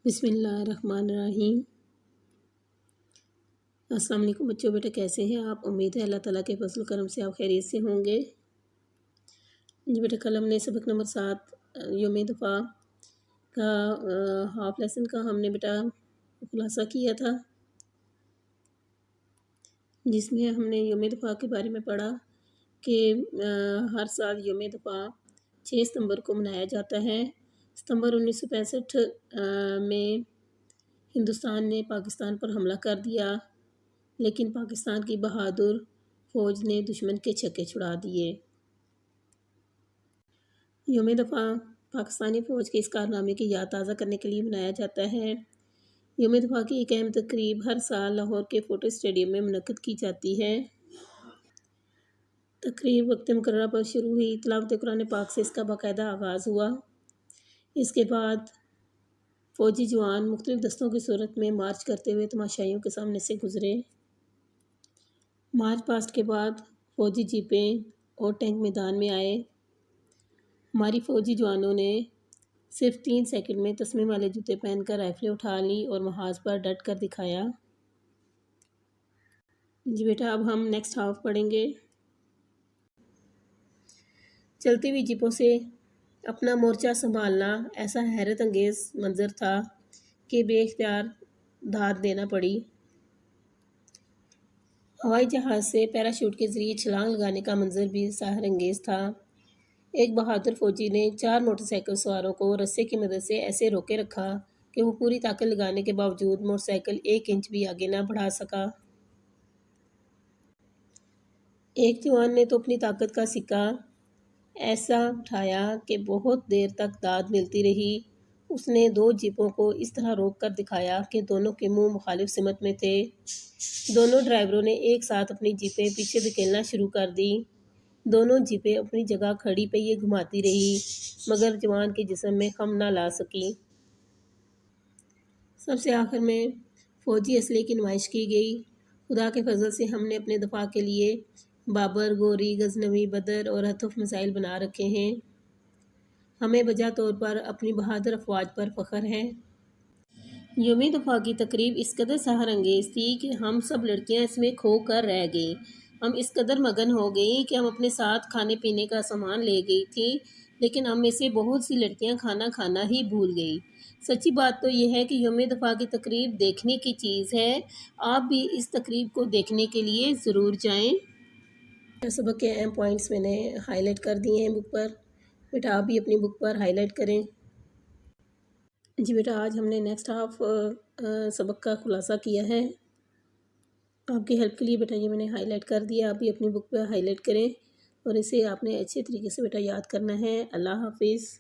بسم اللہ الرحمن الرحیم۔ السلام علیکم بچوں، بیٹا کیسے ہیں آپ؟ امید ہے اللہ تعالیٰ کے فضل و کرم سے آپ خیریت سے ہوں گے۔ جی بیٹا، کل ہم نے سبق نمبر 7 یوم دفاع کا ہاف لیسن کا ہم نے بیٹا خلاصہ کیا تھا، جس میں ہم نے یوم دفاع کے بارے میں پڑھا کہ ہر سال یوم دفاع 6 ستمبر کو منایا جاتا ہے۔ ستمبر 1965 میں ہندوستان نے پاکستان پر حملہ کر دیا، لیکن پاکستان کی بہادر فوج نے دشمن کے چھکے چھڑا دیے۔ یوم دفاع پاکستانی فوج کے اس کارنامے کی یاد تازہ کرنے کے لیے منایا جاتا ہے۔ یوم دفاع کی ایک اہم تقریب ہر سال لاہور کے فوٹو اسٹیڈیم میں منعقد کی جاتی ہے۔ تقریب وقت مقررہ پر شروع ہوئی، تلاوت قرآن پاک سے اس کا باقاعدہ آغاز ہوا۔ اس کے بعد فوجی جوان مختلف دستوں کی صورت میں مارچ کرتے ہوئے تماشائیوں کے سامنے سے گزرے۔ مارچ پاسٹ کے بعد فوجی جیپیں اور ٹینک میدان میں آئے۔ ہماری فوجی جوانوں نے صرف 3 سیکنڈ میں تسمے والے جوتے پہن کر رائفلیں اٹھا لیں اور محاذ پر ڈٹ کر دکھایا۔ جی بیٹا، اب ہم نیکسٹ ہاف پڑھیں گے۔ چلتی ہوئی جیپوں سے اپنا مورچہ سنبھالنا ایسا حیرت انگیز منظر تھا کہ بے اختیار داد دینا پڑی۔ ہوائی جہاز سے پیراشوٹ کے ذریعے چھلانگ لگانے کا منظر بھی سحر انگیز تھا۔ ایک بہادر فوجی نے 4 موٹر سائیکل سواروں کو رسے کی مدد سے ایسے روکے رکھا کہ وہ پوری طاقت لگانے کے باوجود موٹر سائیکل 1 انچ بھی آگے نہ بڑھا سکا۔ ایک جوان نے تو اپنی طاقت کا سکہ ایسا اٹھایا کہ بہت دیر تک داد ملتی رہی۔ اس نے 2 جیپوں کو اس طرح روک کر دکھایا کہ دونوں کے منہ مخالف سمت میں تھے۔ دونوں ڈرائیوروں نے ایک ساتھ اپنی جیپیں پیچھے دھکیلنا شروع کر دیں۔ دونوں جیپیں اپنی جگہ کھڑی پہیے گھماتی رہی، مگر جوان کے جسم میں خم نہ لا سکیں۔ سب سے آخر میں فوجی اسلحے کی نمائش کی گئی۔ خدا کے فضل سے ہم نے اپنے دفاع کے لیے بابر، گوری، غزنوی، بدر اور ہتف میزائل بنا رکھے ہیں۔ ہمیں بجا طور پر اپنی بہادر افواج پر فخر ہے۔ یوم دفاع کی تقریب اس قدر سحر انگیز تھی کہ ہم سب لڑکیاں اس میں کھو کر رہ گئیں۔ ہم اس قدر مگن ہو گئیں کہ ہم اپنے ساتھ کھانے پینے کا سامان لے گئی تھیں، لیکن ہم میں سے بہت سی لڑکیاں کھانا کھانا ہی بھول گئیں۔ سچی بات تو یہ ہے کہ یوم دفاع کی تقریب دیکھنے کی چیز ہے۔ آپ بھی اس تقریب کو دیکھنے کے لیے ضرور جائیں۔ سبق کے اہم پوائنٹس میں نے ہائی لائٹ کر دیے ہیں بک پر، بیٹا آپ بھی اپنی بک پر ہائی لائٹ کریں۔ جی بیٹا، آج ہم نے نیکسٹ ہاف سبق کا خلاصہ کیا ہے۔ آپ کی ہیلپ کے لیے بیٹا یہ میں نے ہائی لائٹ کر دیا، آپ بھی اپنی بک پہ ہائی لائٹ کریں اور اسے آپ نے اچھے طریقے سے بیٹا یاد کرنا ہے۔ اللہ حافظ۔